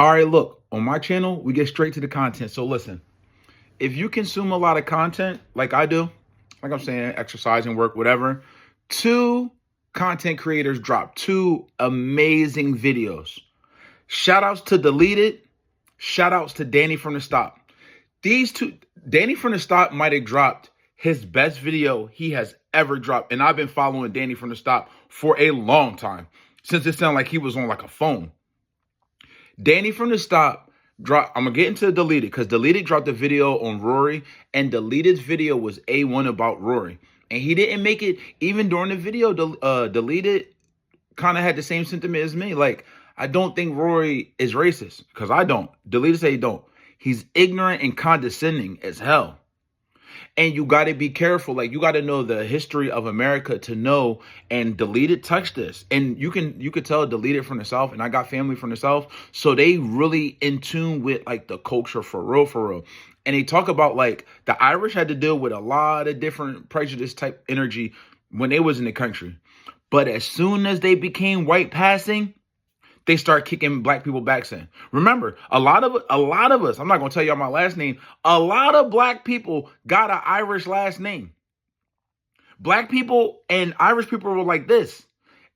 All right, look, on my channel, we get straight to the content. So listen, if you consume a lot of content like I do, like I'm saying, exercise and work, whatever, two content creators dropped two amazing videos. Shout outs to Deleted, shout outs to Danny from the Stop. These two, Danny from the Stop might have dropped his best video he has ever dropped. And I've been following Danny from the Stop for a long time, since it sounded like he was on like a phone. Danny from the Stop dropped, I'm going to get into Deleted, because Deleted dropped a video on Rory, and Deleted's video was A1 about Rory. And he didn't make it, even during the video, Deleted kind of had the same sentiment as me. Like, I don't think Rory is racist, because I don't. Deleted say he don't. He's ignorant and condescending as hell. And you got to be careful. Like, you got to know the history of America to know. And Deleted touched this. And you could tell Deleted from the South. And I got family from the South. So they really in tune with like the culture for real, for real. And they talk about like the Irish had to deal with a lot of different prejudice type energy when they was in the country. But as soon as they became white passing, they start kicking black people back in. Remember, a lot of us, I'm not going to tell y'all my last name, a lot of black people got an Irish last name. Black people and Irish people were like this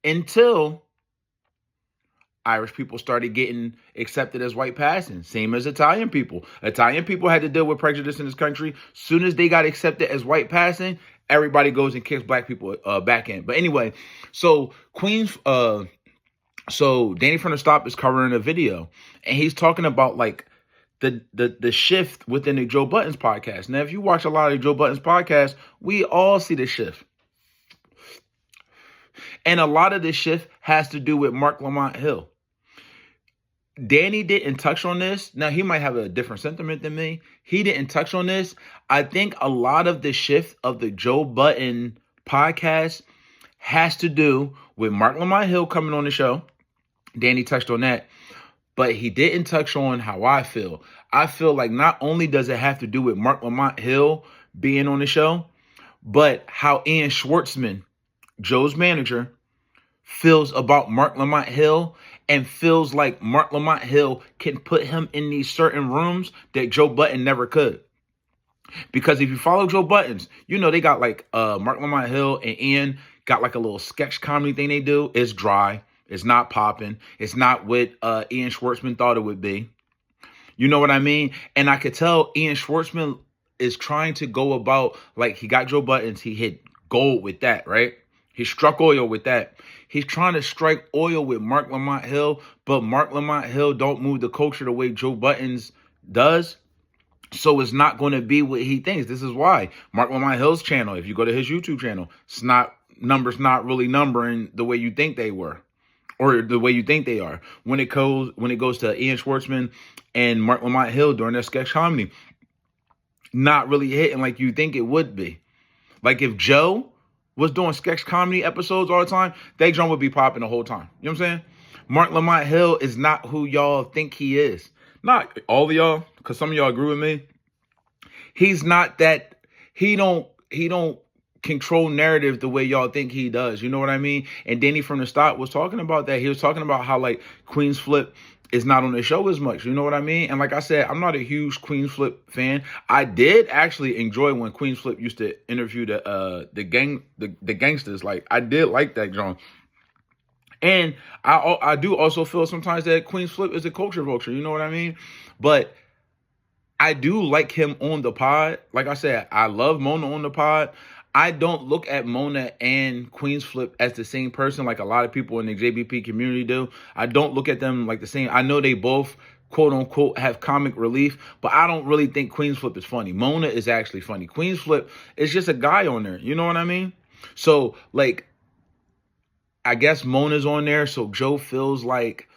until Irish people started getting accepted as white passing. Same as Italian people. Italian people had to deal with prejudice in this country. Soon as they got accepted as white passing, everybody goes and kicks black people back in. But anyway, so So Danny from the Stop is covering a video, and he's talking about like the shift within the Joe Budden's podcast. Now, if you watch a lot of Joe Budden's podcast, we all see the shift. And a lot of this shift has to do with Mark Lamont Hill. Danny didn't touch on this. Now, he might have a different sentiment than me. He didn't touch on this. I think a lot of the shift of the Joe Budden podcast has to do with Mark Lamont Hill coming on the show. Danny touched on that, but he didn't touch on how I feel. I feel like not only does it have to do with Mark Lamont Hill being on the show, but how Ian Schwartzman, Joe's manager, feels about Mark Lamont Hill, and feels like Mark Lamont Hill can put him in these certain rooms that Joe Budden never could. Because if you follow Joe Budden's, you know they got like Mark Lamont Hill and Ian got like a little sketch comedy thing they do. It's dry. It's not popping. It's not what Ian Schwartzman thought it would be. You know what I mean? And I could tell Ian Schwartzman is trying to go about, like, he got Joe Budden's. He hit gold with that, right? He struck oil with that. He's trying to strike oil with Mark Lamont Hill, but Mark Lamont Hill don't move the culture the way Joe Budden's does. So it's not going to be what he thinks. This is why Mark Lamont Hill's channel, if you go to his YouTube channel, numbers not really numbering the way you think they were. Or the way you think they are. When it goes to Ian Schwartzman and Mark Lamont Hill during their sketch comedy, not really hitting like you think it would be. Like if Joe was doing sketch comedy episodes all the time, that drum would be popping the whole time. You know what I'm saying? Mark Lamont Hill is not who y'all think he is. Not all of y'all, because some of y'all agree with me. He's not that. He don't control narrative the way y'all think he does. You know what I mean? And Danny from the Stop was talking about that. He was talking about how like Queen's Flip is not on the show as much. You know what I mean? And like I said, I'm not a huge Queen's Flip fan. I did actually enjoy when Queen's Flip used to interview the gangsters. Like I did like that, John. And I do also feel sometimes that Queen's Flip is a culture vulture. You know what I mean? But I do like him on the pod. Like I said, I love Mona on the pod. I don't look at Mona and Queen's Flip as the same person like a lot of people in the JBP community do. I don't look at them like the same. I know they both, quote unquote, have comic relief, but I don't really think Queen's Flip is funny. Mona is actually funny. Queen's Flip is just a guy on there. You know what I mean? So, like, I guess Mona's on there, so Joe feels like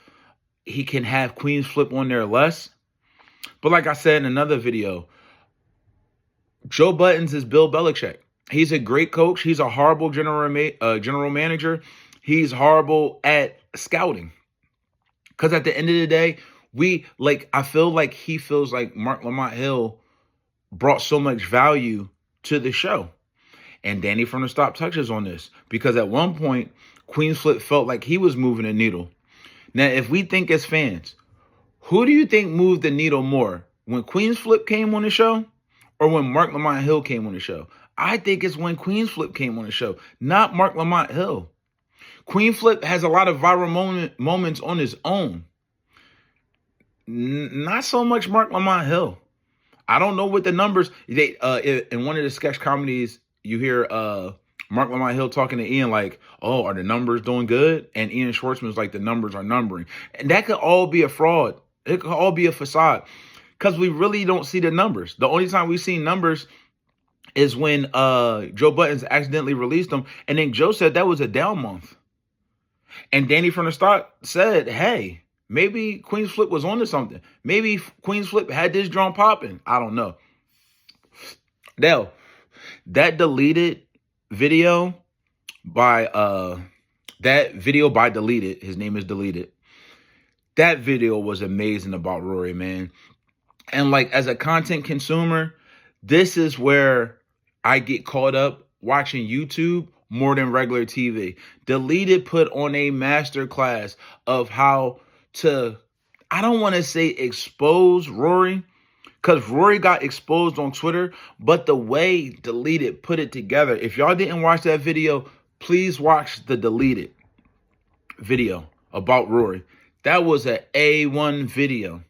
he can have Queen's Flip on there less. But like I said in another video, Joe Budden's is Bill Belichick. He's a great coach. He's a horrible general manager. He's horrible at scouting. Because at the end of the day, I feel like he feels like Mark Lamont Hill brought so much value to the show. And Danny from the Stop touches on this. Because at one point, Queen's Flip felt like he was moving a needle. Now, if we think as fans, Who do you think moved the needle more? When Queen's Flip came on the show or when Mark Lamont Hill came on the show? I think it's when Queen's Flip came on the show, not Mark Lamont Hill. Queen Flip has a lot of viral moments on his own. Not so much Mark Lamont Hill. I don't know what the numbers. In one of the sketch comedies, you hear Mark Lamont Hill talking to Ian like, "Oh, are the numbers doing good?" And Ian Schwartzman's like, "The numbers are numbering," and that could all be a fraud. It could all be a facade because we really don't see the numbers. The only time we see numbers is when Joe Buttons accidentally released them, and then Joe said that was a down month. And Danny from the start said, hey, maybe Queen's Flip was onto something. Maybe Queen's Flip had this drum popping. I don't know. Now, that deleted video by Deleted, his name is Deleted. That video was amazing about Rory, man. And like as a content consumer, this is where I get caught up watching YouTube more than regular TV. Deleted put on a masterclass of how to, I don't want to say expose Rory, because Rory got exposed on Twitter, but the way Deleted put it together, if y'all didn't watch that video, please watch the Deleted video about Rory. That was an A1 video.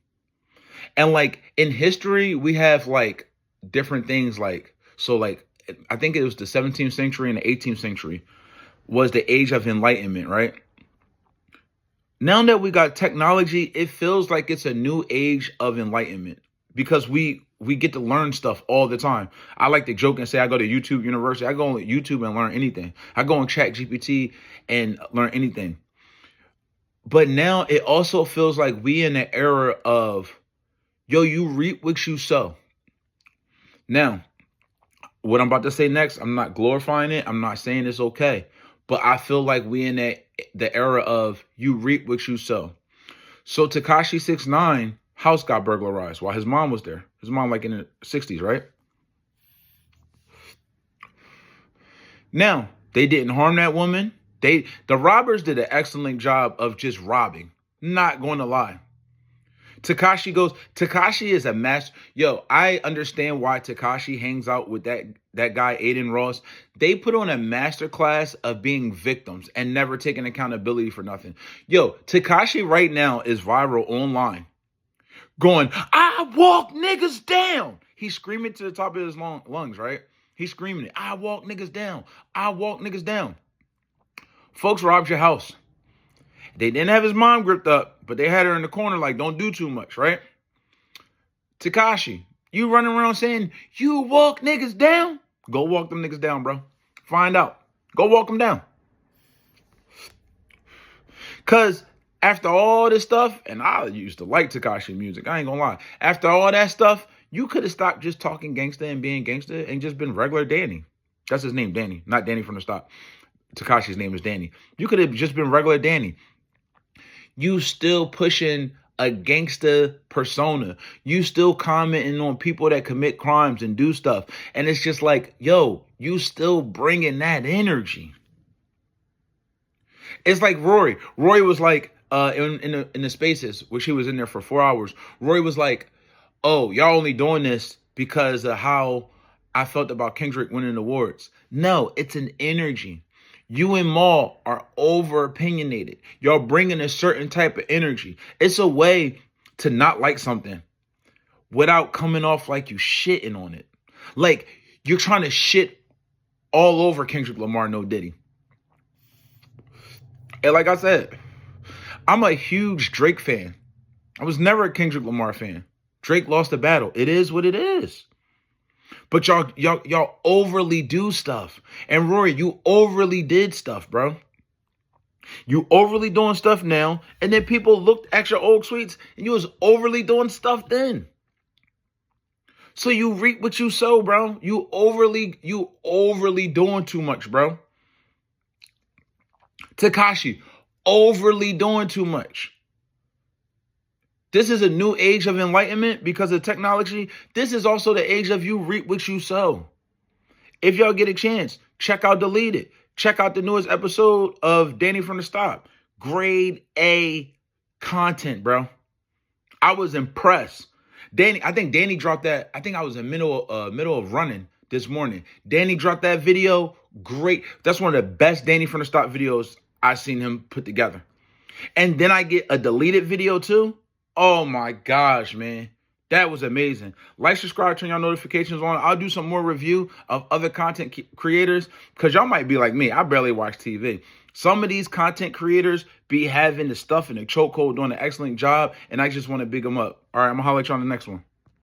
And like in history, we have like different things like, so like, I think it was the 17th century and the 18th century was the age of enlightenment, right? Now that we got technology, it feels like it's a new age of enlightenment because we get to learn stuff all the time. I like to joke and say I go to YouTube University. I go on YouTube and learn anything. I go on ChatGPT and learn anything. But now it also feels like we in the era of, yo, you reap what you sow. Now, what I'm about to say next, I'm not glorifying it. I'm not saying it's okay. But I feel like we in the era of you reap what you sow. So Tekashi 6ix9ine house got burglarized while his mom was there. His mom like in the 60s, right? Now, they didn't harm that woman. The robbers did an excellent job of just robbing. Not going to lie. Tekashi is a master. Yo, I understand why Tekashi hangs out with that guy, Aiden Ross. They put on a masterclass of being victims and never taking accountability for nothing. Yo, Tekashi right now is viral online. Going, I walk niggas down. He's screaming to the top of his lungs, right? He's screaming it. I walk niggas down. I walk niggas down. Folks robbed your house. They didn't have his mom gripped up, but they had her in the corner like, don't do too much, right? Tekashi, you running around saying, you walk niggas down? Go walk them niggas down, bro. Find out. Go walk them down. Because after all this stuff, and I used to like Tekashi music, I ain't gonna lie. After all that stuff, you could have stopped just talking gangster and being gangster and just been regular Danny. That's his name, Danny, not Danny from the stop. Tekashi's name is Danny. You could have just been regular Danny. You still pushing a gangster persona. You still commenting on people that commit crimes and do stuff. And it's just like, yo, you still bringing that energy. It's like Rory. Rory was like, in the spaces, which he was in there for 4 hours. Rory was like, oh, y'all only doing this because of how I felt about Kendrick winning awards. No, it's an energy. You and Maul are over opinionated. Y'all bringing a certain type of energy. It's a way to not like something without coming off like you shitting on it. Like you're trying to shit all over Kendrick Lamar, no Diddy. And like I said, I'm a huge Drake fan. I was never a Kendrick Lamar fan. Drake lost the battle. It is what it is. But y'all overly do stuff. And Rory, you overly did stuff, bro. You overly doing stuff now. And then people looked at your old tweets and you was overly doing stuff then. So you reap what you sow, bro. You overly doing too much, bro. Tekashi, overly doing too much. This is a new age of enlightenment because of technology. This is also the age of you reap what you sow. If y'all get a chance, check out Deleted. Check out the newest episode of Danny from the Stop. Grade A content, bro. I was impressed. I think Danny dropped that. I think I was in middle of running this morning. Danny dropped that video. Great. That's one of the best Danny from the Stop videos I've seen him put together. And then I get a deleted video too. Oh my gosh, man. That was amazing. Like, subscribe, turn your notifications on. I'll do some more review of other content creators because y'all might be like me. I barely watch TV. Some of these content creators be having the stuff in the chokehold, doing an excellent job, and I just want to big them up. All right, I'm going to holler at you on the next one.